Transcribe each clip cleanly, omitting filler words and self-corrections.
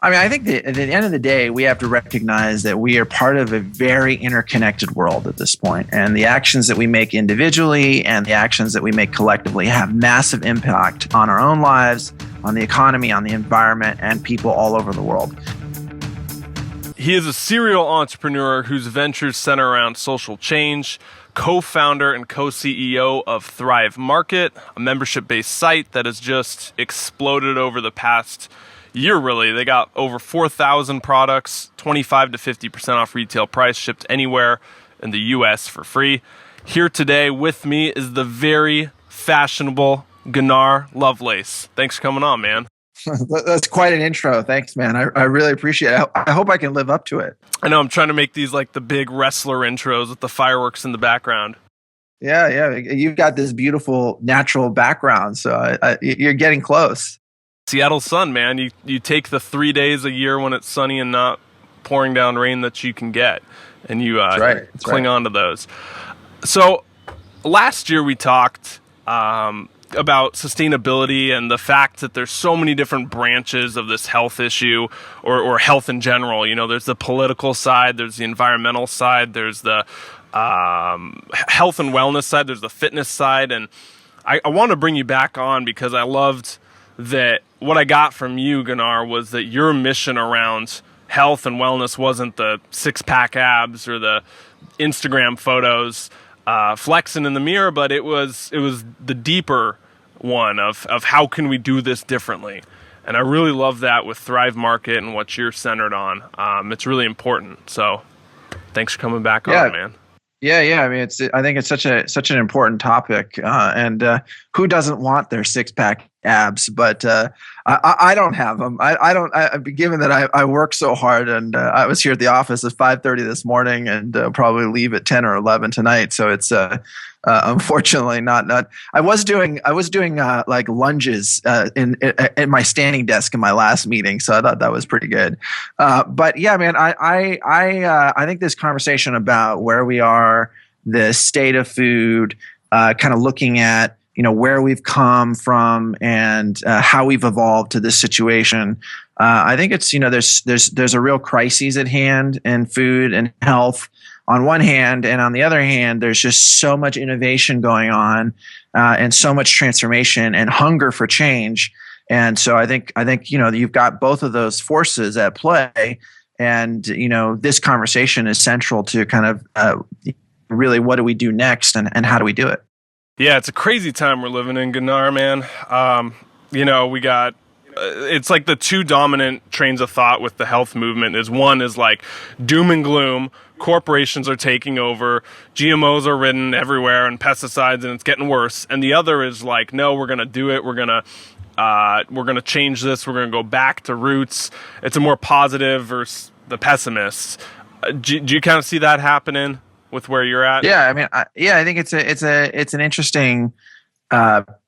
I mean, I think that at the end of the day, we have to recognize that we are part of a very interconnected world at this point. And the actions that we make individually and the actions that we make collectively have massive impact on our own lives, on the economy, on the environment, and people all over the world. He is a serial entrepreneur whose ventures center around social change, co-founder and co-CEO of Thrive Market, a membership-based site that has just exploded over the past year, really. They got over 4,000 products, 25 to 50% off retail price, shipped anywhere in the US for free. Here today with me is the very fashionable Gunnar Lovelace. Thanks for coming on, man. That's quite an intro. Thanks, man. I really appreciate it. I hope I can live up to it. I know I'm trying to make these like the big wrestler intros with the fireworks in the background. Yeah. You've got this beautiful natural background, so you're getting close. Seattle sun, man. You take the 3 days a year when it's sunny and not pouring down rain that you can get, and you cling on to those. So last year we talked about sustainability and the fact that there's so many different branches of this health issue or health in general. You know, there's the political side, there's the environmental side, there's the health and wellness side, there's the fitness side. And I want to bring you back on because I loved that what I got from you, Gunnar, was that your mission around health and wellness wasn't the six-pack abs or the Instagram photos flexing in the mirror, but it was the deeper one of how can we do this differently. And I really love that with Thrive Market and what you're centered on. It's really important. So thanks for coming back on, man. Yeah. I mean, I think it's such an important topic, and who doesn't want their six-pack abs? But I don't have them. Given that I work so hard, and I was here at the office at 5:30 this morning, and probably leave at 10 or 11 tonight. So it's unfortunately not. I was doing like lunges in my standing desk in my last meeting, so I thought that was pretty good. But yeah, man, I think this conversation about where we are, the state of food, kind of looking at where we've come from and how we've evolved to this situation. I think it's there's a real crisis at hand in food and health on one hand, and on the other hand, there's just so much innovation going on and so much transformation and hunger for change. And so I think you've got both of those forces at play, and this conversation is central to kind of really what do we do next and how do we do it. Yeah, it's a crazy time we're living in, Gunnar, man. We got it's like the two dominant trains of thought with the health movement is one is like doom and gloom. Corporations are taking over, GMOs are ridden everywhere, and pesticides, and it's getting worse. And the other is like, no, we're gonna do it. We're gonna change this. We're gonna go back to roots. It's a more positive versus the pessimists. Do you kind of see that happening with where you're at? Yeah, I mean, I think it's an interesting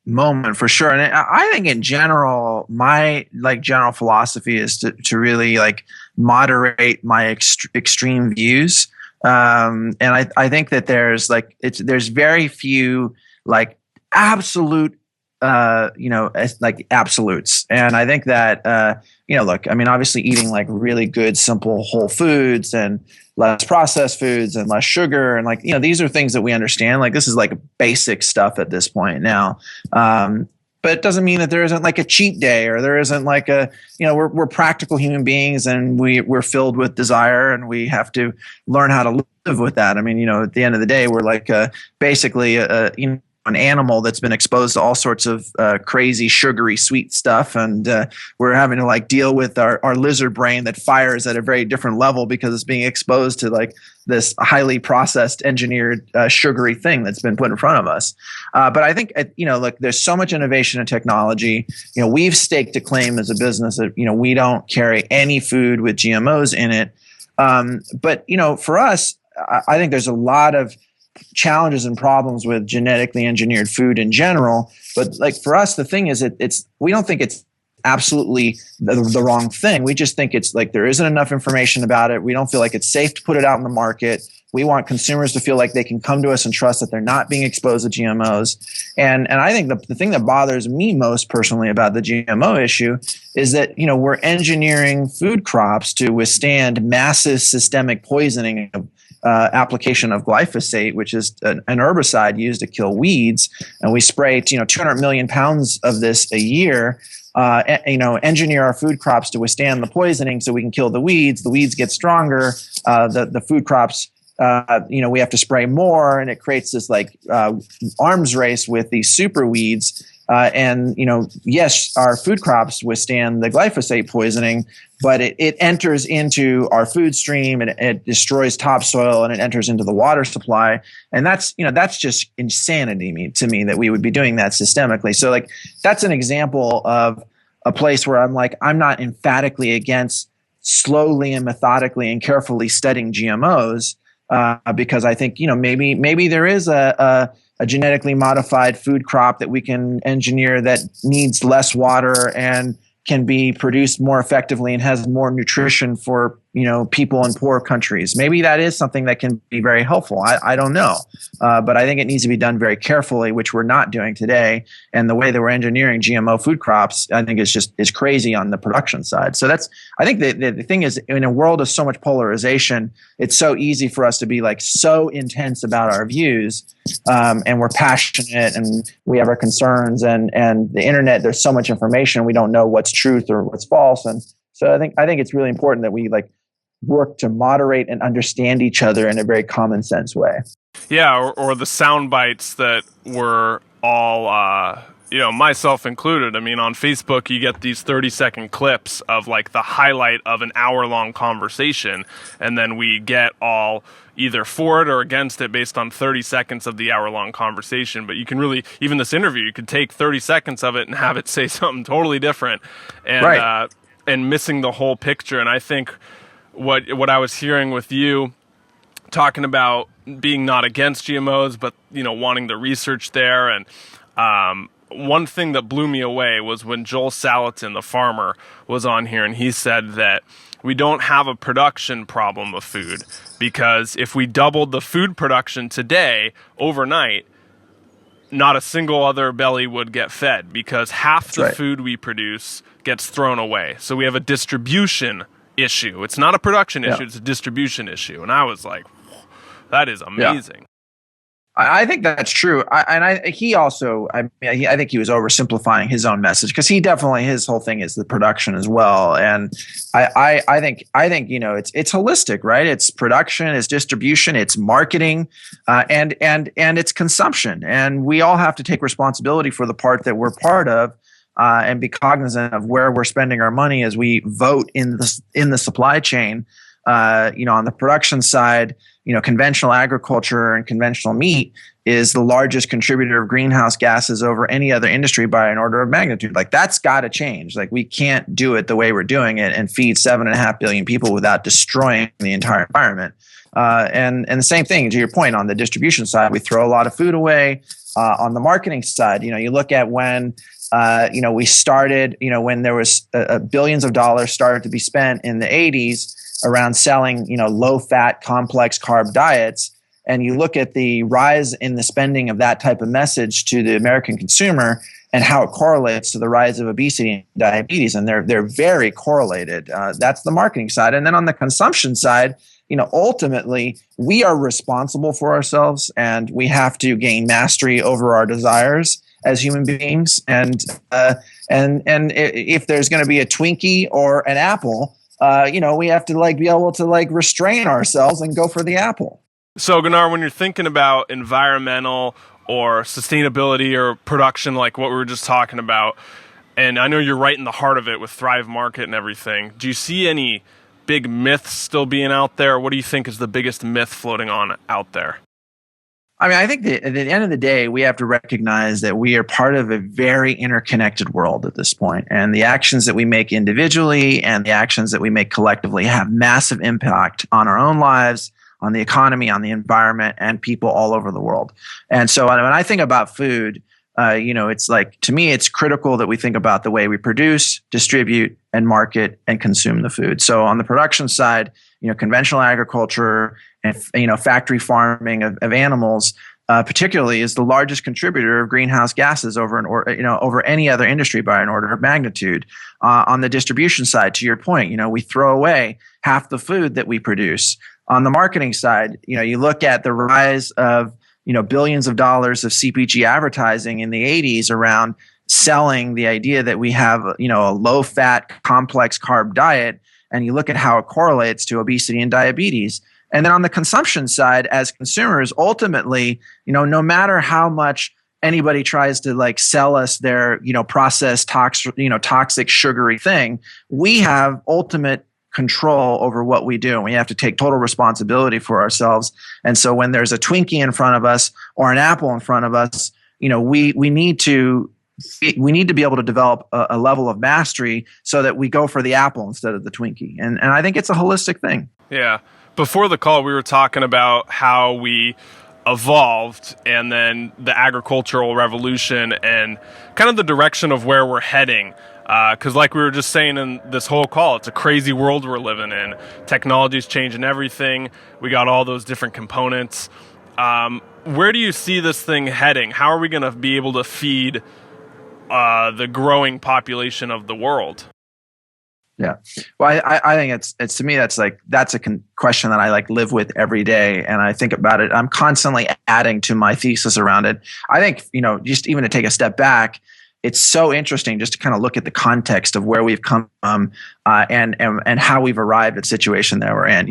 moment for sure. And I think in general, my general philosophy is to really moderate my extreme views. And I think that there's very few absolute absolutes. And I think that look, I mean, obviously eating really good, simple whole foods and less processed foods and less sugar and these are things that we understand. This is basic stuff at this point now. But it doesn't mean that there isn't a cheat day, or there isn't we're practical human beings, and we're filled with desire, and we have to learn how to live with that. I mean, at the end of the day, we're basically an animal that's been exposed to all sorts of crazy, sugary, sweet stuff, and we're having to deal with our lizard brain that fires at a very different level because it's being exposed to this highly processed, engineered, sugary thing that's been put in front of us. But I think look, there's so much innovation and technology. We've staked a claim as a business that we don't carry any food with GMOs in it. But for us, I think there's a lot of challenges and problems with genetically engineered food in general. But for us, the thing is we don't think it's absolutely the wrong thing. We just think it's like there isn't enough information about it. We don't feel like it's safe to put it out in the market. We want consumers to feel like they can come to us and trust that they're not being exposed to GMOs. And I think the thing that bothers me most personally about the GMO issue is that, we're engineering food crops to withstand massive systemic poisoning of application of glyphosate, which is an herbicide used to kill weeds. And we spray 200 million pounds of this a year. Engineer our food crops to withstand the poisoning so we can kill the weeds. The weeds get stronger. The food crops, we have to spray more, and it creates this arms race with these super weeds. Yes, our food crops withstand the glyphosate poisoning, but it enters into our food stream and it destroys topsoil and it enters into the water supply. And that's just insanity to me that we would be doing that systemically. So that's an example of a place where I'm not emphatically against slowly and methodically and carefully studying GMOs, because I think, maybe there is a genetically modified food crop that we can engineer that needs less water and can be produced more effectively and has more nutrition for, people in poor countries. Maybe that is something that can be very helpful. I don't know. But I think it needs to be done very carefully, which we're not doing today. And the way that we're engineering GMO food crops, I think is crazy on the production side. So I think the thing is, in a world of so much polarization, it's so easy for us to be so intense about our views. And we're passionate and we have our concerns, and the internet, there's so much information. We don't know what's truth or what's false. And so I think it's really important that we work to moderate and understand each other in a very common sense way. Yeah. Or the sound bites that we're all, myself included. I mean, on Facebook, you get these 30-second clips of the highlight of an hour-long conversation. And then we get all either for it or against it based on 30 seconds of the hour-long conversation. But you can really, even this interview, you could take 30 seconds of it and have it say something totally different, and right. And missing the whole picture. And I think what I was hearing with you talking about being not against GMOs, but wanting the research there, and one thing that blew me away was when Joel Salatin, the farmer, was on here, and he said that we don't have a production problem of food, because if we doubled the food production today overnight, not a single other belly would get fed, because half the food we produce gets thrown away. So we have a distribution issue. It's not a production issue, it's a distribution issue. And I was like, that is amazing. Yeah. I think that's true. I think he was oversimplifying his own message, because his whole thing is the production as well. And I think it's holistic, right? It's production, it's distribution, it's marketing, and it's consumption. And we all have to take responsibility for the part that we're part of, and be cognizant of where we're spending our money as we vote in the supply chain. On the production side, conventional agriculture and conventional meat is the largest contributor of greenhouse gases over any other industry by an order of magnitude. That's got to change. We can't do it the way we're doing it and feed 7.5 billion people without destroying the entire environment. And the same thing, to your point, on the distribution side, we throw a lot of food away. On the marketing side, you look at when we started, when there was billions of dollars started to be spent in the 80s around selling, low-fat, complex carb diets, and you look at the rise in the spending of that type of message to the American consumer and how it correlates to the rise of obesity and diabetes, and they're very correlated. That's the marketing side. And then on the consumption side, ultimately, we are responsible for ourselves, and we have to gain mastery over our desires as human beings. And if there's going to be a Twinkie or an apple, we have to be able to restrain ourselves and go for the apple. So Gunnar, when you're thinking about environmental or sustainability or production, like what we were just talking about, and I know you're right in the heart of it with Thrive Market and everything, do you see any big myths still being out there? What do you think is the biggest myth floating on out there? I mean, I think that at the end of the day, we have to recognize that we are part of a very interconnected world at this point. And the actions that we make individually and the actions that we make collectively have massive impact on our own lives, on the economy, on the environment, and people all over the world. And so when I think about food, it's like, to me, it's critical that we think about the way we produce, distribute, and market and consume the food. So on the production side, conventional agriculture and, factory farming of animals, particularly, is the largest contributor of greenhouse gases over any other industry by an order of magnitude. On the distribution side, to your point, we throw away half the food that we produce. On the marketing side, you look at the rise of billions of dollars of CPG advertising in the 80s around selling the idea that we have a low-fat, complex carb diet, and you look at how it correlates to obesity and diabetes. And then on the consumption side, as consumers, ultimately, no matter how much anybody tries to sell us their processed toxic sugary thing, we have ultimate control over what we do, and we have to take total responsibility for ourselves. And so when there's a Twinkie in front of us or an apple in front of us, we need to be able to develop a level of mastery so that we go for the apple instead of the Twinkie. And I think it's a holistic thing. Yeah. Before the call, we were talking about how we evolved and then the agricultural revolution and kind of the direction of where we're heading. Because like we were just saying in this whole call, it's a crazy world we're living in. Technology's changing everything. We got all those different components. Where do you see this thing heading? How are we going to be able to feed the growing population of the world? Yeah. Well, I think it's to me, that's a question that I live with every day. And I think about it. I'm constantly adding to my thesis around it. I think, just even to take a step back, it's so interesting just to kind of look at the context of where we've come from and how we've arrived at the situation that we're in.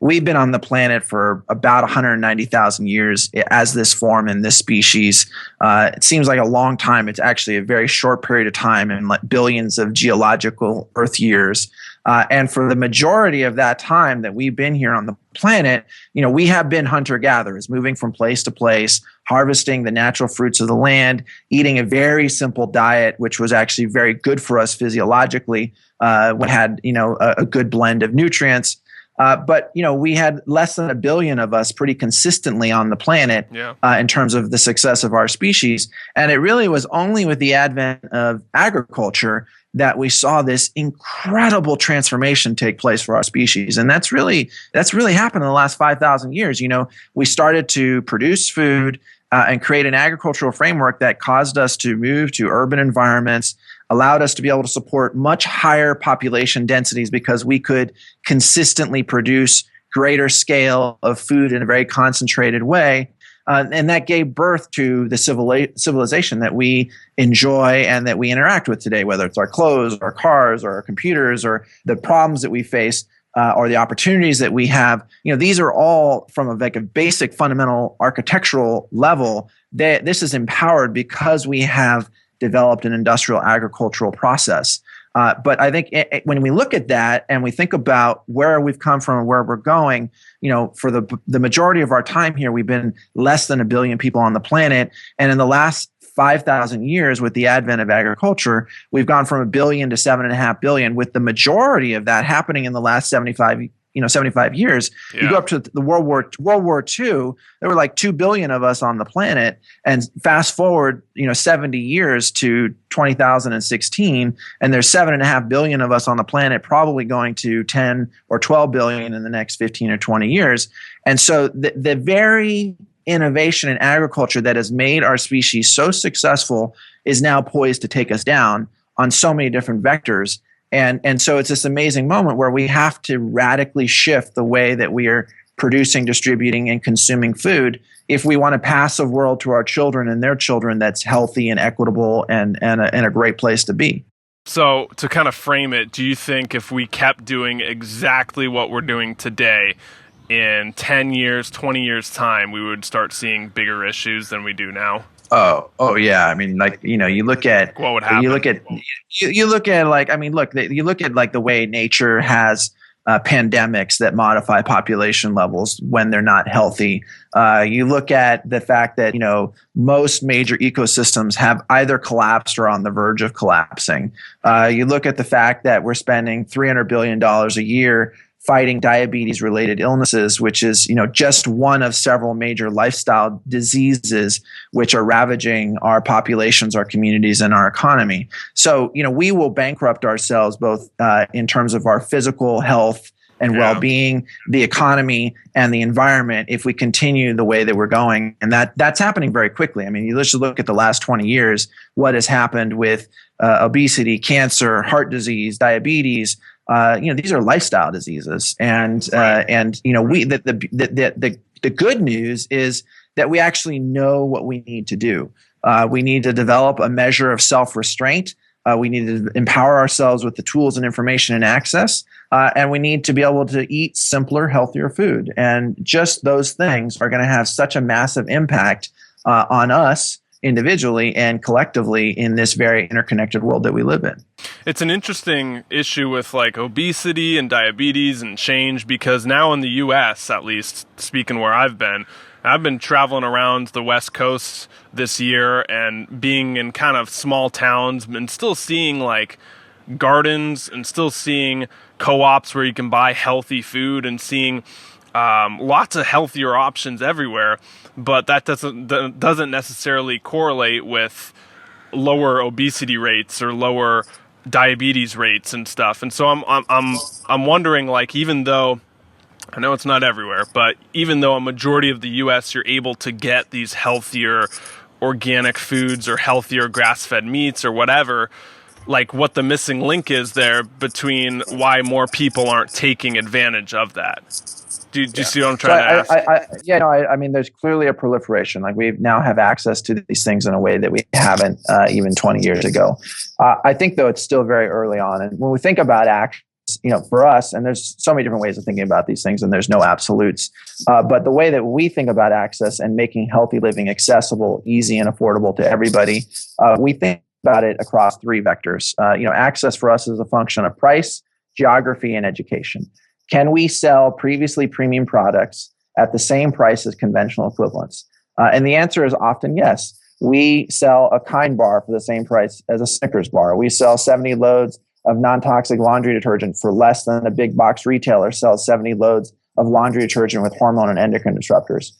We've been on the planet for about 190,000 years as this form and this species. It seems like a long time. It's actually a very short period of time in billions of geological Earth years. And for the majority of that time that we've been here on the planet, we have been hunter-gatherers, moving from place to place, harvesting the natural fruits of the land, eating a very simple diet, which was actually very good for us physiologically, when had a good blend of nutrients. But we had less than 1 billion of us pretty consistently on the planet in terms of the success of our species. And it really was only with the advent of agriculture that we saw this incredible transformation take place for our species. And that's really happened in the last 5,000 years. We started to produce food and create an agricultural framework that caused us to move to urban environments, allowed us to be able to support much higher population densities because we could consistently produce greater scale of food in a very concentrated way. And that gave birth to the civilization that we enjoy and that we interact with today, whether it's our clothes, our cars, or our computers, or the problems that we face, or the opportunities that we have. These are all from a basic fundamental architectural level. This is empowered because we have developed an industrial agricultural process. But I think when we look at that and we think about where we've come from and where we're going, for the majority of our time here, we've been less than 1 billion people on the planet. And in the last 5,000 years, with the advent of agriculture, we've gone from 1 billion to 7.5 billion, with the majority of that happening in the last 75 years. Yeah. You go up to the World War II, there were 2 billion of us on the planet. And fast forward, 70 years to 2016, and there's 7.5 billion of us on the planet, probably going to 10 or 12 billion in the next 15 or 20 years. And so the very innovation in agriculture that has made our species so successful is now poised to take us down on so many different vectors. And so it's this amazing moment where we have to radically shift the way that we are producing, distributing, and consuming food if we want to pass a world to our children and their children that's healthy and equitable and a great place to be. So to kind of frame it, do you think if we kept doing exactly what we're doing today, in 10 years, 20 years time, we would start seeing bigger issues than we do now? Oh yeah. I mean, you look at what would happen. You look at the way nature has pandemics that modify population levels when they're not healthy. You look at the fact that most major ecosystems have either collapsed or on the verge of collapsing. You look at the fact that we're spending $300 billion a year fighting diabetes-related illnesses, which is, just one of several major lifestyle diseases which are ravaging our populations, our communities, and our economy. So, we will bankrupt ourselves both in terms of our physical health and well-being, the economy, and the environment if we continue the way that we're going. And that's happening very quickly. I mean, you just look at the last 20 years, what has happened with obesity, cancer, heart disease, diabetes. These are lifestyle diseases, and the good news is that we actually know what we need to do. We need to develop a measure of self-restraint. We need to empower ourselves with the tools and information and access, and we need to be able to eat simpler, healthier food. And just those things are going to have such a massive impact on us individually and collectively in this very interconnected world that we live in. It's an interesting issue with like obesity and diabetes and change, because now in the US, at least speaking where I've been traveling around the West Coast this year and being in kind of small towns and still seeing like gardens and still seeing co-ops where you can buy healthy food and seeing lots of healthier options everywhere. But that doesn't necessarily correlate with lower obesity rates or lower diabetes rates and stuff. And so I'm wondering, like, even though I know it's not everywhere, but even though a majority of the US you're able to get these healthier organic foods or healthier grass-fed meats or whatever, like what the missing link is there between why more people aren't taking advantage of that. Do you see what I'm trying to ask? I mean, there's clearly a proliferation. Like, we now have access to these things in a way that we haven't even 20 years ago. I think, though, it's still very early on. And when we think about access, for us, and there's so many different ways of thinking about these things, and there's no absolutes. But the way that we think about access and making healthy living accessible, easy, and affordable to everybody, we think about it across three vectors. Access for us is a function of price, geography, and education. Can we sell previously premium products at the same price as conventional equivalents? And the answer is often yes. We sell a Kind bar for the same price as a Snickers bar. We sell 70 loads of non-toxic laundry detergent for less than a big box retailer sells 70 loads of laundry detergent with hormone and endocrine disruptors.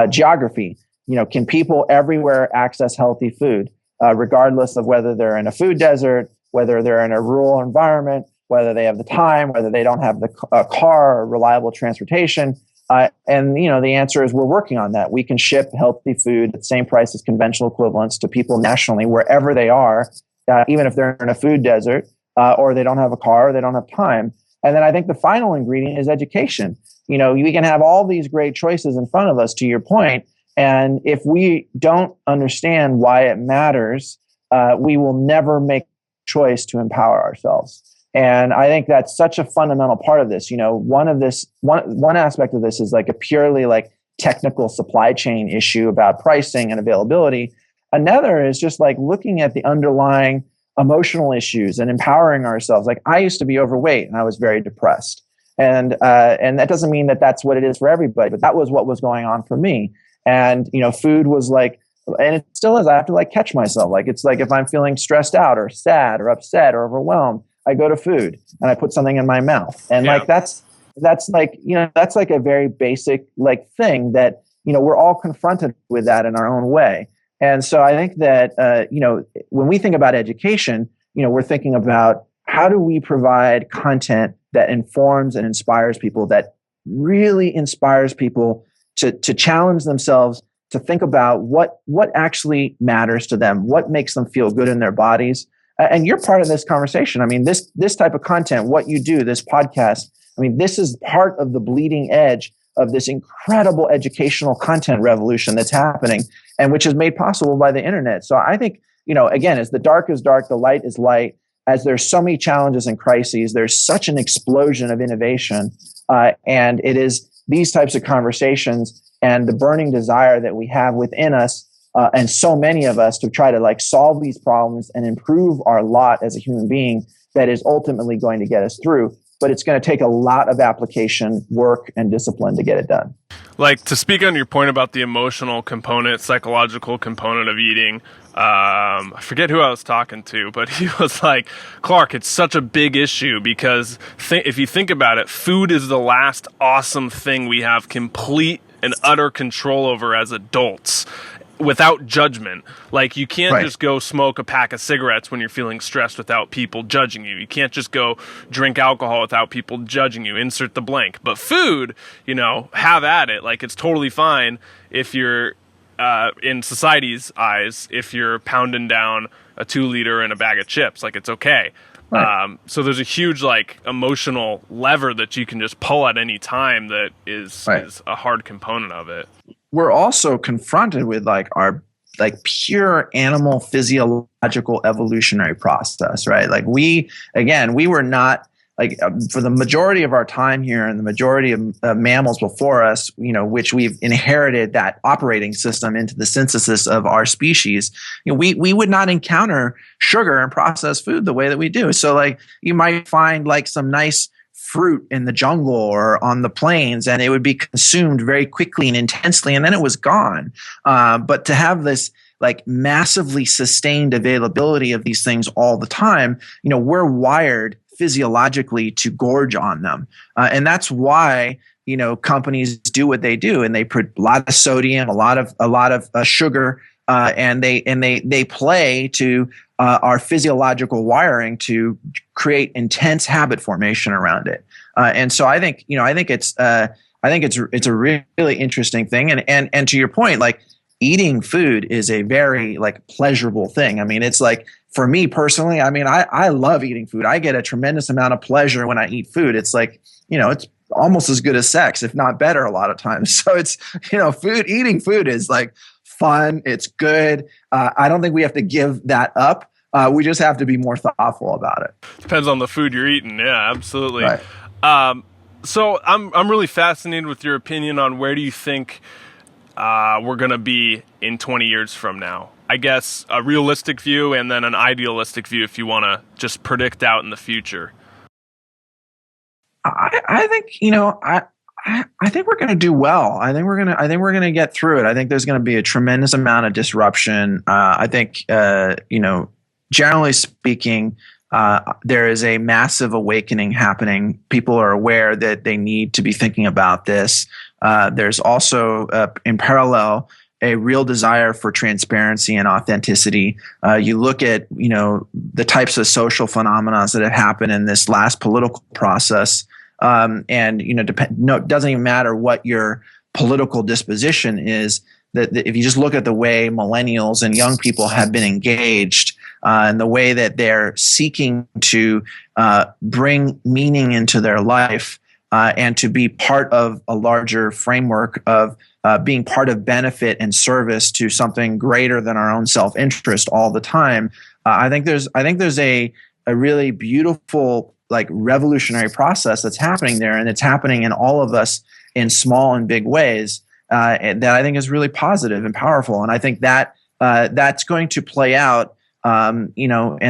Geography, can people everywhere access healthy food, regardless of whether they're in a food desert, whether they're in a rural environment, whether they have the time, whether they don't have the car or reliable transportation. And the answer is we're working on that. We can ship healthy food at the same price as conventional equivalents to people nationally, wherever they are, even if they're in a food desert, or they don't have a car, or they don't have time. And then I think the final ingredient is education. We can have all these great choices in front of us, to your point. And if we don't understand why it matters, we will never make a choice to empower ourselves. And I think that's such a fundamental part of this. One aspect of this is like a purely like technical supply chain issue about pricing and availability. Another is just like looking at the underlying emotional issues and empowering ourselves. Like, I used to be overweight and I was very depressed. And that doesn't mean that that's what it is for everybody, but that was what was going on for me. And, food was like, and it still is, I have to like catch myself. Like, it's like if I'm feeling stressed out or sad or upset or overwhelmed, I go to food and I put something in my mouth. And like, that's like, that's like a very basic like thing that, we're all confronted with that in our own way. And so I think that, when we think about education, we're thinking about how do we provide content that informs and inspires people, that really inspires people to challenge themselves, to think about what actually matters to them, what makes them feel good in their bodies. And you're part of this conversation. I mean, this type of content, what you do, this podcast, I mean, this is part of the bleeding edge of this incredible educational content revolution that's happening, and which is made possible by the internet. So I think, again, as the dark is dark, the light is light. As there's so many challenges and crises, there's such an explosion of innovation. And it is these types of conversations and the burning desire that we have within us, and so many of us, to try to like solve these problems and improve our lot as a human being, that is ultimately going to get us through. But it's going to take a lot of application, work, and discipline to get it done. Like, to speak on your point about the emotional component, psychological component of eating, I forget who I was talking to, but he was like, Clark, it's such a big issue because if you think about it, food is the last awesome thing we have complete and utter control over as adults without judgment. Like, you can't just go smoke a pack of cigarettes when you're feeling stressed without people judging you. You can't just go drink alcohol without people judging you. Insert the blank. But food, have at it. Like, it's totally fine if you're in society's eyes, if you're pounding down a 2-liter and a bag of chips, like, it's okay. Right. So there's a huge, like, emotional lever that you can just pull at any time that is a hard component of it. We're also confronted with our pure animal physiological evolutionary process, right? Like, we were not, like, for the majority of our time here and the majority of mammals before us, which we've inherited that operating system into the synthesis of our species, we would not encounter sugar and processed food the way that we do. So, like, you might find, like, some nice fruit in the jungle or on the plains, and it would be consumed very quickly and intensely, and then it was gone. But to have this, like, massively sustained availability of these things all the time, we're wired physiologically to gorge on them. And that's why, companies do what they do, and they put a lot of sodium, a lot of sugar, and they play to our physiological wiring to create intense habit formation around it. And so I think it's a really interesting thing. And to your point, like, eating food is a very, like, pleasurable thing. I mean, it's like, for me personally, I mean, I love eating food. I get a tremendous amount of pleasure when I eat food. It's like, it's almost as good as sex, if not better, a lot of times. So it's, eating food is, like, fun. It's good. I don't think we have to give that up. We just have to be more thoughtful about it. Depends on the food you're eating. Yeah, absolutely. Right. So I'm really fascinated with your opinion on where do you think we're going to be in 20 years from now. I guess a realistic view and then an idealistic view if you want to just predict out in the future. I think, I think we're going to do well. I think we're going to get through it. I think there's going to be a tremendous amount of disruption. I think, generally speaking, there is a massive awakening happening. People are aware that they need to be thinking about this. There's also, in parallel, a real desire for transparency and authenticity. You look at, the types of social phenomena that have happened in this last political process, and it doesn't even matter what your political disposition is. That if you just look at the way millennials and young people have been engaged, and the way that they're seeking to bring meaning into their life, and to be part of a larger framework of being part of benefit and service to something greater than our own self-interest all the time. I think there's a really beautiful, like, revolutionary process that's happening there, and it's happening in all of us in small and big ways. And that I think is really positive and powerful. And I think that that's going to play out, and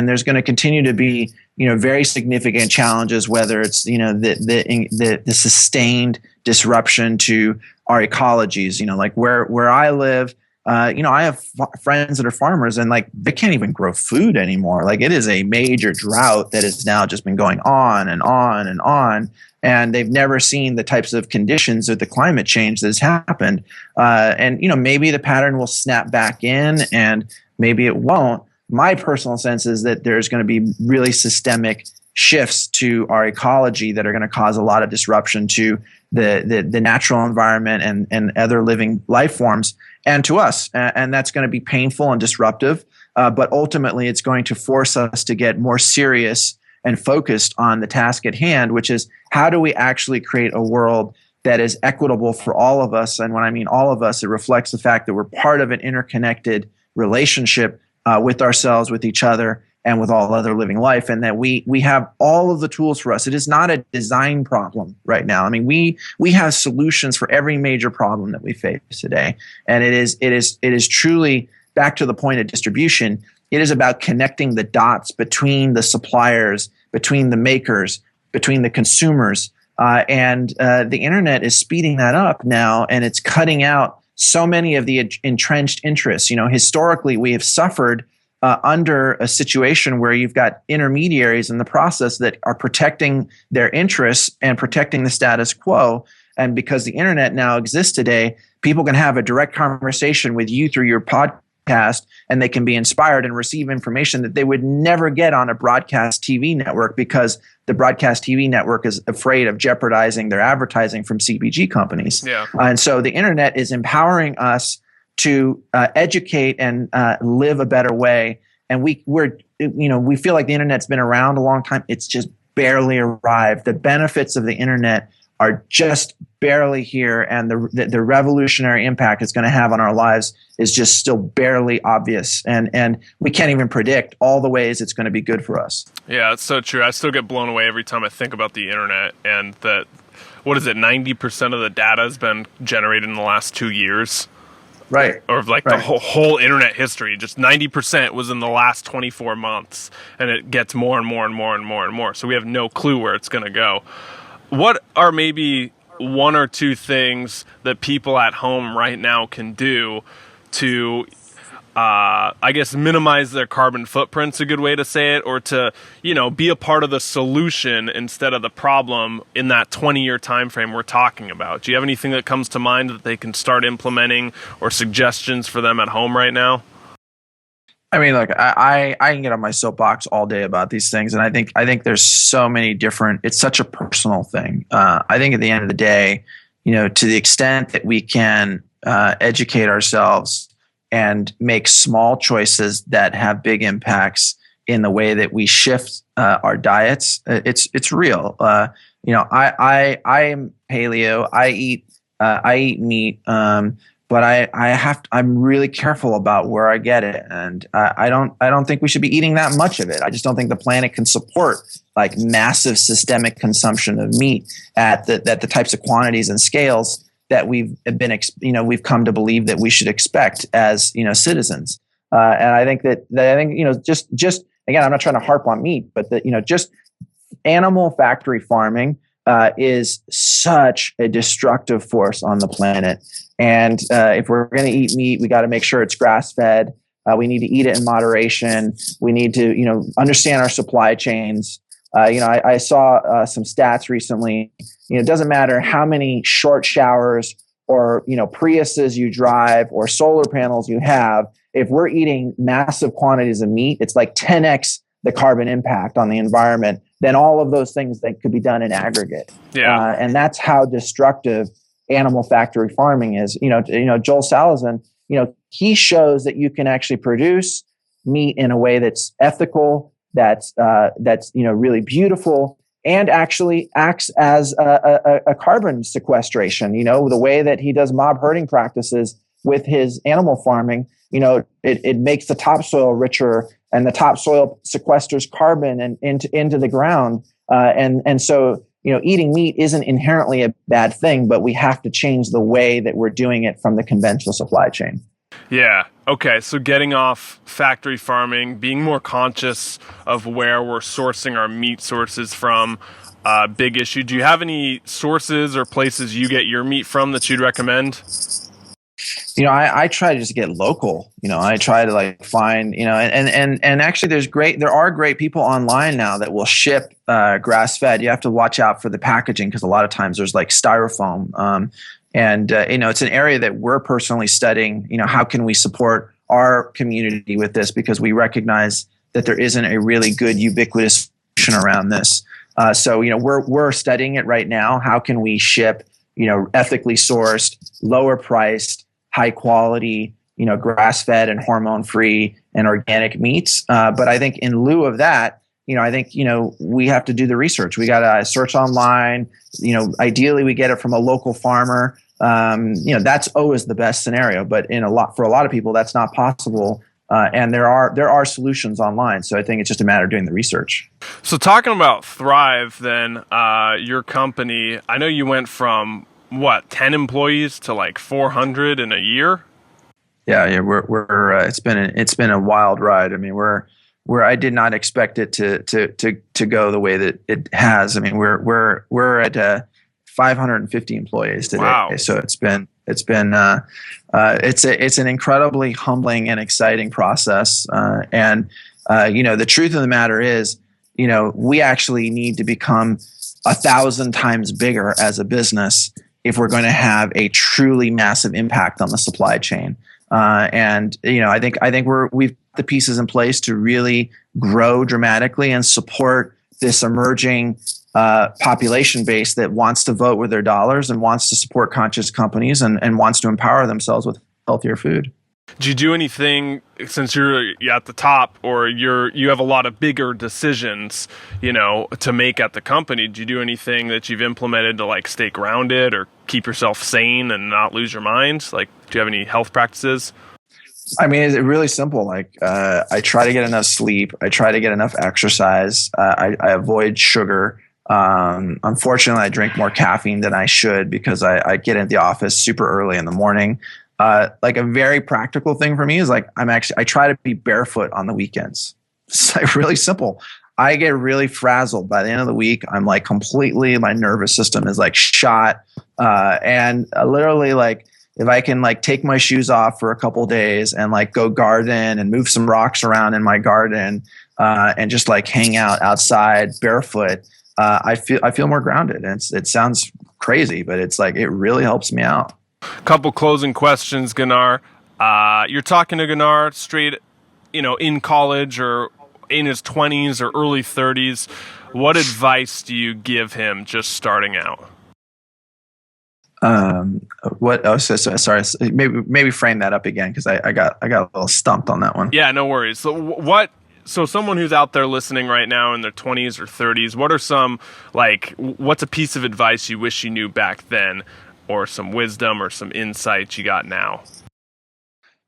there's going to continue to be, very significant challenges, whether it's, the sustained disruption to our ecologies, like where I live, I have friends that are farmers, and, like, they can't even grow food anymore. Like, it is a major drought that has now just been going on and on and on. And they've never seen the types of conditions of the climate change that has happened. And maybe the pattern will snap back in, and maybe it won't. My personal sense is that there's going to be really systemic shifts to our ecology that are going to cause a lot of disruption to the natural environment and other living life forms, and to us. And that's going to be painful and disruptive. But ultimately, it's going to force us to get more serious and focused on the task at hand, which is, how do we actually create a world that is equitable for all of us? And when I mean all of us, it reflects the fact that we're part of an interconnected relationship with ourselves, with each other, and with all other living life, and that we have all of the tools for us. It is not a design problem right now. I mean, we have solutions for every major problem that we face today, and it is truly, back to the point of distribution, it is about connecting the dots between the suppliers, between the makers, between the consumers, and the internet is speeding that up now, and it's cutting out so many of the entrenched interests. Historically, we have suffered under a situation where you've got intermediaries in the process that are protecting their interests and protecting the status quo. And because the internet now exists today, people can have a direct conversation with you through your podcast, and they can be inspired and receive information that they would never get on a broadcast TV network, because the broadcast TV network is afraid of jeopardizing their advertising from CPG companies. Yeah. And so the internet is empowering us to educate and live a better way. And we feel like the internet's been around a long time. It's just barely arrived. The benefits of the internet are just barely here, and the revolutionary impact it's going to have on our lives is just still barely obvious. And we can't even predict all the ways it's going to be good for us. Yeah, it's so true. I still get blown away every time I think about the internet, and that, 90% of the data has been generated in the last 2 years. Right. Or like the whole internet history, just 90% was in the last 24 months, and it gets more and more and more and more and more. So we have no clue where it's going to go. What are maybe one or two things that people at home right now can do to, minimize their carbon footprint's a good way to say it, or to, be a part of the solution instead of the problem in that 20-year time frame we're talking about? Do you have anything that comes to mind that they can start implementing, or suggestions for them at home right now? I mean, look, I can get on my soapbox all day about these things, and I think there's so many different. It's such a personal thing. I think at the end of the day, to the extent that we can educate ourselves and make small choices that have big impacts in the way that we shift our diets, it's real. I am paleo. I eat meat. But I'm really careful about where I get it, and I don't think we should be eating that much of it. I just don't think the planet can support like massive systemic consumption of meat at the types of quantities and scales that we've come to believe that we should expect as citizens. And I think just again, I'm not trying to harp on meat, but just animal factory farming is such a destructive force on the planet. And if we're going to eat meat, we got to make sure it's grass-fed. We need to eat it in moderation. We need to, understand our supply chains. I saw some stats recently. It doesn't matter how many short showers or Priuses you drive or solar panels you have. If we're eating massive quantities of meat, it's like 10x the carbon impact on the environment than all of those things that could be done in aggregate. Yeah. And that's how destructive animal factory farming is. Joel Salatin, he shows that you can actually produce meat in a way that's ethical, that's really beautiful, and actually acts as a carbon sequestration. The way that he does mob herding practices with his animal farming, it makes the topsoil richer, and the topsoil sequesters carbon and into the ground. And so, eating meat isn't inherently a bad thing, but we have to change the way that we're doing it from the conventional supply chain. Yeah. Okay. So getting off factory farming, being more conscious of where we're sourcing our meat sources from, big issue. Do you have any sources or places you get your meat from that you'd recommend? I try to just get local. I try to find, and actually there are great people online now that will ship grass fed. You have to watch out for the packaging, because a lot of times there's styrofoam. It's an area that we're personally studying. How can we support our community with this? Because we recognize that there isn't a really good ubiquitous solution around this. So we're studying it right now. How can we ship, ethically sourced, lower priced, high quality, grass fed and hormone free and organic meats. But I think in lieu of that, we have to do the research. We got to search online. Ideally we get it from a local farmer. That's always the best scenario, but for a lot of people, that's not possible. And there are solutions online. So I think it's just a matter of doing the research. So talking about Thrive, then, your company, I know you went from 10 employees to 400 in a year? Yeah, we're it's been a wild ride. I mean, I did not expect it to go the way that it has. I mean, we're at 550 employees today. Wow. So it's been It's been it's an incredibly humbling and exciting process. The truth of the matter is, we actually need to become 1,000 times bigger as a business if we're going to have a truly massive impact on the supply chain. I think we've got the pieces in place to really grow dramatically and support this emerging population base that wants to vote with their dollars and wants to support conscious companies and wants to empower themselves with healthier food. Do you do anything, since you're at the top, or you have a lot of bigger decisions, to make at the company? Do you do anything that you've implemented to like stay grounded or keep yourself sane and not lose your mind? Like, do you have any health practices? I mean, it's really simple. Like, I try to get enough sleep. I try to get enough exercise. I avoid sugar. Unfortunately, I drink more caffeine than I should because I get into the office super early in the morning. Like a very practical thing for me is like, I try to be barefoot on the weekends. It's like really simple. I get really frazzled by the end of the week. I'm like my nervous system is like shot. And literally like, if I can like take my shoes off for a couple of days and like go garden and move some rocks around in my garden, and just like hang out outside barefoot, I feel more grounded. And it sounds crazy, but it's like, it really helps me out. Couple closing questions, Gunnar. You're talking to Gunnar straight, in college or in his 20s or early 30s. What advice do you give him just starting out? What? Oh, sorry. Maybe frame that up again because I got a little stumped on that one. Yeah, no worries. So someone who's out there listening right now in their 20s or 30s, what are some, what's a piece of advice you wish you knew back then, or some wisdom or some insights you got now?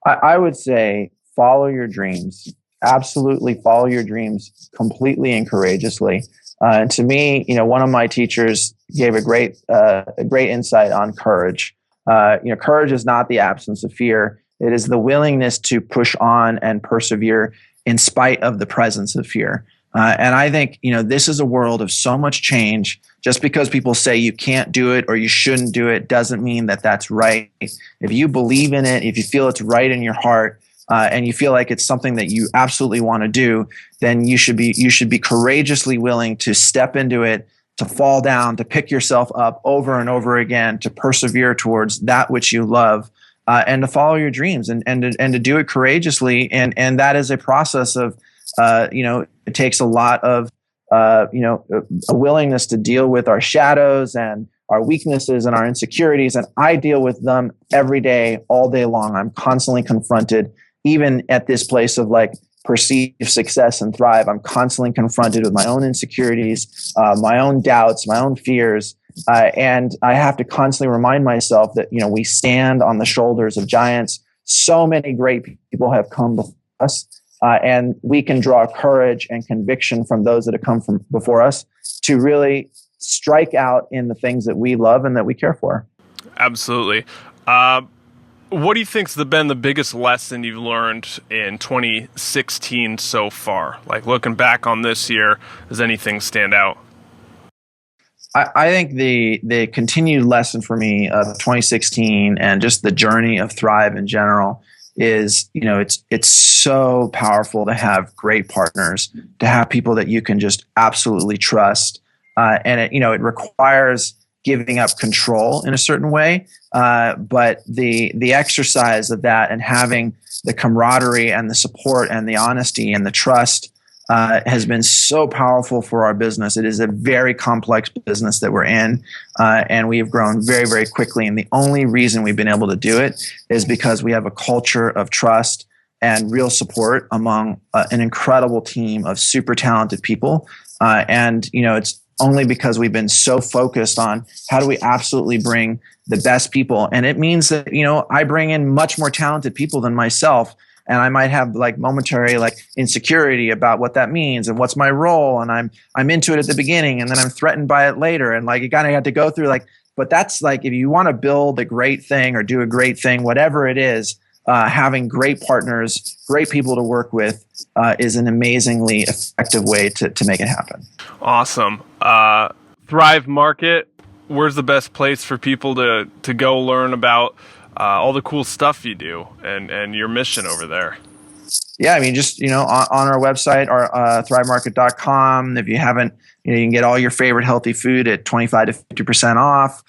I would say follow your dreams. Absolutely follow your dreams completely and courageously. And to me, one of my teachers gave a great insight on courage. Courage is not the absence of fear. It is the willingness to push on and persevere in spite of the presence of fear. And I think, this is a world of so much change. Just because people say you can't do it or you shouldn't do it doesn't mean that that's right. If you believe in it, if you feel it's right in your heart, and you feel like it's something that you absolutely want to do, then you should be courageously willing to step into it, to fall down, to pick yourself up over and over again, to persevere towards that which you love, and to follow your dreams and to do it courageously. And that is a process of, it takes a lot of, a willingness to deal with our shadows and our weaknesses and our insecurities. And I deal with them every day, all day long. I'm constantly confronted, even at this place of like perceived success and thrive. I'm constantly confronted with my own insecurities, my own doubts, my own fears. And I have to constantly remind myself that, we stand on the shoulders of giants. So many great people have come before us. And we can draw courage and conviction from those that have come from before us to really strike out in the things that we love and that we care for. Absolutely. What do you think's been the biggest lesson you've learned in 2016 so far? Like looking back on this year, does anything stand out? I think the continued lesson for me of 2016 and just the journey of Thrive in general is, it's so powerful to have great partners, to have people that you can just absolutely trust. And it requires giving up control in a certain way. But the exercise of that and having the camaraderie and the support and the honesty and the trust has been so powerful for our business. It is a very complex business that we're in, and we have grown very, very quickly. And the only reason we've been able to do it is because we have a culture of trust and real support among an incredible team of super talented people. And it's only because we've been so focused on how do we absolutely bring the best people. And it means that, I bring in much more talented people than myself. And I might have momentary insecurity about what that means and what's my role. And I'm into it at the beginning and then I'm threatened by it later. And you kind of have to go through but that's if you want to build a great thing or do a great thing, whatever it is, having great partners, great people to work with is an amazingly effective way to make it happen. Awesome. Thrive Market, where's the best place for people to go learn about all the cool stuff you do and your mission over there? Yeah, I mean, just, on our website, our thrivemarket.com. If you haven't, you can get all your favorite healthy food at 25 to 50% off.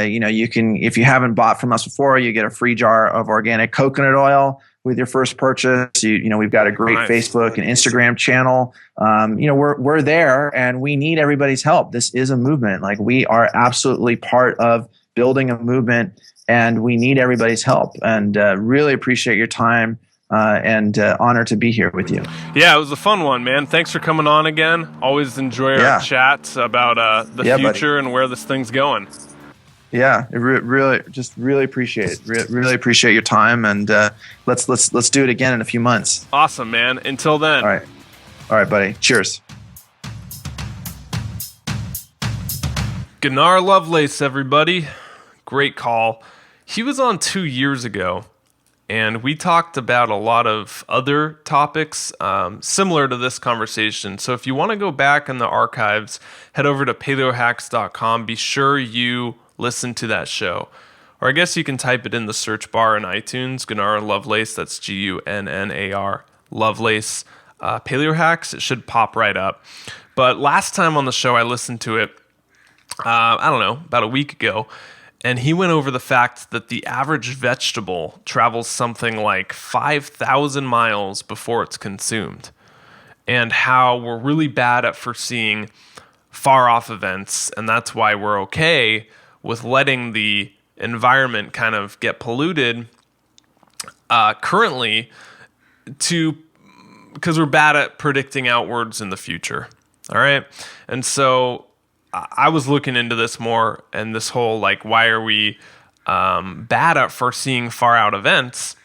You can, if you haven't bought from us before, you get a free jar of organic coconut oil with your first purchase. We've got a great Facebook and Instagram channel. We're there, and we need everybody's help. This is a movement. Like, we are absolutely part of building a movement, and we need everybody's help. And really appreciate your time. And honored to be here with you. Yeah, it was a fun one, man. Thanks for coming on again. Always enjoy our chats about the future and where this thing's going. Yeah, really appreciate it. Really appreciate your time, and let's do it again in a few months. Awesome, man. Until then. All right, buddy. Cheers. Gunnar Lovelace, everybody. Great call. He was on 2 years ago. And we talked about a lot of other topics similar to this conversation. So if you want to go back in the archives, head over to paleohacks.com. Be sure you listen to that show. Or I guess you can type it in the search bar in iTunes, Gunnar Lovelace. That's Gunnar Lovelace. Paleohacks. It should pop right up. But last time on the show, I listened to it, about a week ago. And he went over the fact that the average vegetable travels something like 5,000 miles before it's consumed, and how we're really bad at foreseeing far-off events, and that's why we're okay with letting the environment kind of get polluted currently because we're bad at predicting outwards in the future. All right? And so I was looking into this more, and this whole, why are we bad at foreseeing far out events?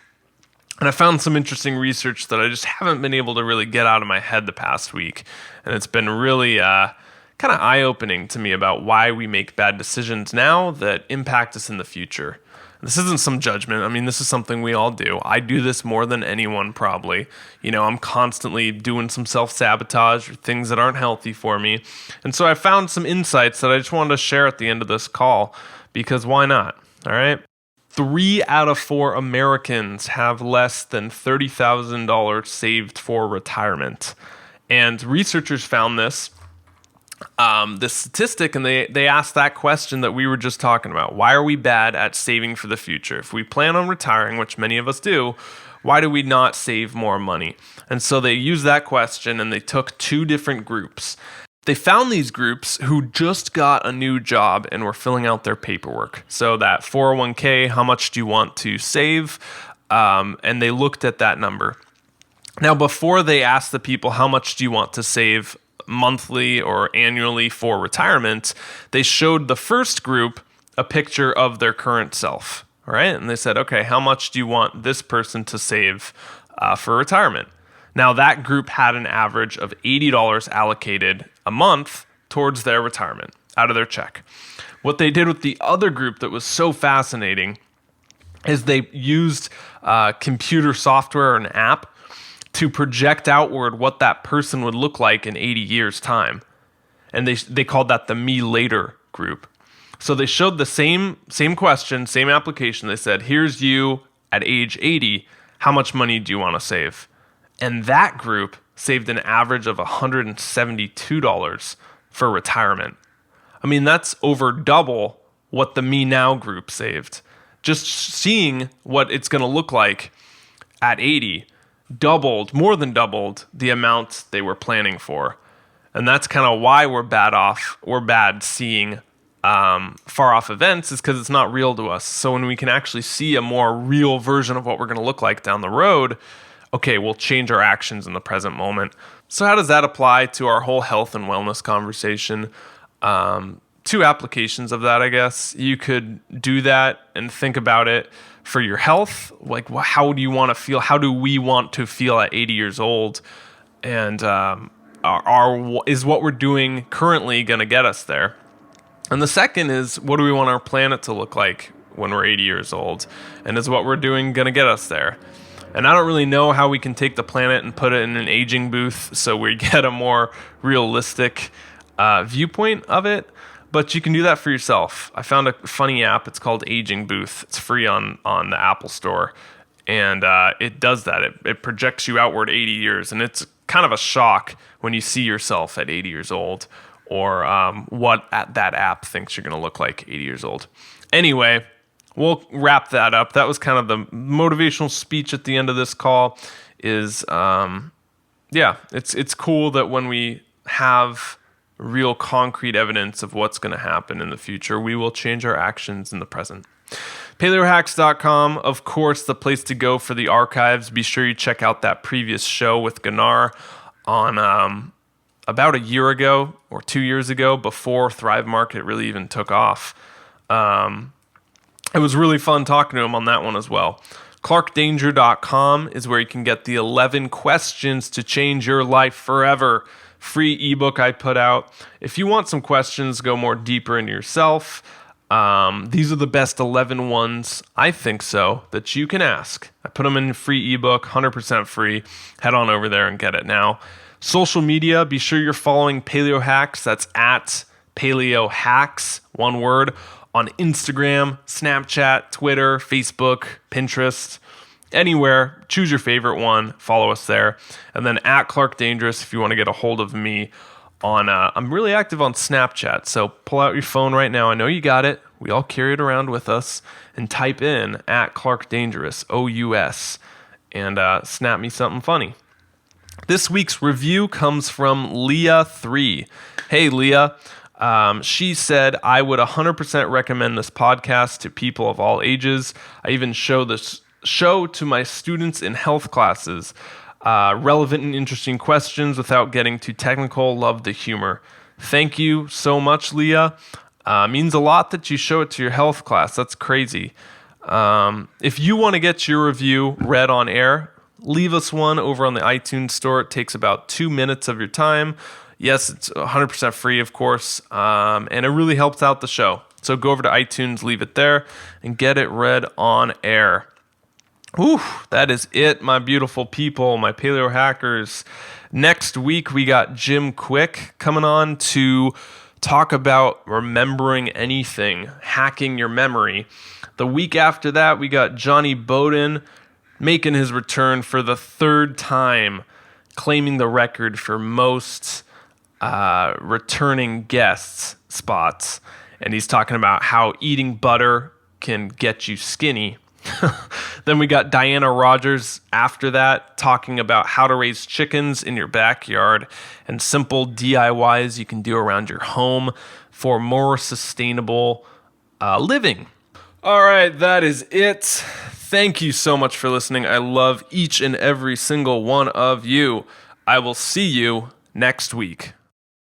And I found some interesting research that I just haven't been able to really get out of my head the past week. And it's been really kind of eye-opening to me about why we make bad decisions now that impact us in the future. This isn't some judgment. I mean, this is something we all do. I do this more than anyone, probably. I'm constantly doing some self-sabotage or things that aren't healthy for me. And so I found some insights that I just wanted to share at the end of this call, because why not? All right. 3 out of 4 Americans have less than $30,000 saved for retirement. And researchers found this statistic, and they asked that question that we were just talking about. Why are we bad at saving for the future? If we plan on retiring, which many of us do, why do we not save more money? And so they used that question, and they took 2 different groups. They found these groups who just got a new job and were filling out their paperwork. So that 401k, how much do you want to save? And they looked at that number. Now, before they asked the people, how much do you want to save monthly or annually for retirement, they showed the first group a picture of their current self, all right? And they said, okay, how much do you want this person to save for retirement? Now, that group had an average of $80 allocated a month towards their retirement out of their check. What they did with the other group that was so fascinating is they used computer software or an app to project outward what that person would look like in 80 years' time. And they called that the Me Later group. So they showed the same question, same application. They said, here's you at age 80. How much money do you want to save? And that group saved an average of $172 for retirement. I mean, that's over double what the Me Now group saved. Just seeing what it's going to look like at 80 more than doubled the amount they were planning for. And that's kind of why we're bad seeing far off events, is because it's not real to us. So when we can actually see a more real version of what we're going to look like down the road, okay, we'll change our actions in the present moment. So how does that apply to our whole health and wellness conversation? 2 applications of that, I guess. You could do that and think about it for your health. Like, how do you want to feel? How do we want to feel at 80 years old? And is what we're doing currently going to get us there? And the second is, what do we want our planet to look like when we're 80 years old? And is what we're doing going to get us there? And I don't really know how we can take the planet and put it in an aging booth so we get a more realistic viewpoint of it. but you can do that for yourself. I found a funny app. It's called Aging Booth. It's free on the Apple Store. And it does that. It projects you outward 80 years. And it's kind of a shock when you see yourself at 80 years old, or what that app thinks you're going to look like 80 years old. Anyway, we'll wrap that up. That was kind of the motivational speech at the end of this call. It's cool that when we have real concrete evidence of what's going to happen in the future, we will change our actions in the present. Paleohacks.com, of course, the place to go for the archives. Be sure you check out that previous show with Gunnar on about a year ago or 2 years ago, before Thrive Market really even took off. It was really fun talking to him on that one as well. ClarkDanger.com is where you can get the 11 questions to change your life forever. Free ebook I put out. If you want some questions, go more deeper into yourself. These are the best 11 ones, I think so, that you can ask. I put them in a free ebook, 100% free. Head on over there and get it now. Social media, be sure you're following Paleohacks. That's at Paleohacks, one word, on Instagram, Snapchat, Twitter, Facebook, Pinterest, anywhere. Choose your favorite one. Follow us there. And then at Clark Dangerous if you want to get a hold of me on, I'm really active on Snapchat. So pull out your phone right now. I know you got it. We all carry it around with us, and type in at Clark Dangerous, OUS, and snap me something funny. This week's review comes from Leah3. Hey, Leah. She said, I would 100% recommend this podcast to people of all ages. I even show this show to my students in health classes. Relevant and interesting questions without getting too technical. Love the humor. Thank you so much, Leah. Means a lot that you show it to your health class. That's crazy. If you want to get your review read on air, leave us one over on the iTunes store. It takes about 2 minutes of your time. Yes, it's 100% free, of course, and it really helps out the show. So go over to iTunes, leave it there, and get it read on air. Whew, that is it, my beautiful people, my paleo hackers. Next week, we got Jim Quick coming on to talk about remembering anything, hacking your memory. The week after that, we got Johnny Bowden making his return for the third time, claiming the record for most returning guests spots. And he's talking about how eating butter can get you skinny. Then we got Diana Rogers after that talking about how to raise chickens in your backyard and simple DIYs you can do around your home for more sustainable living. All right, that is it. Thank you so much for listening. I love each and every single one of you. I will see you next week.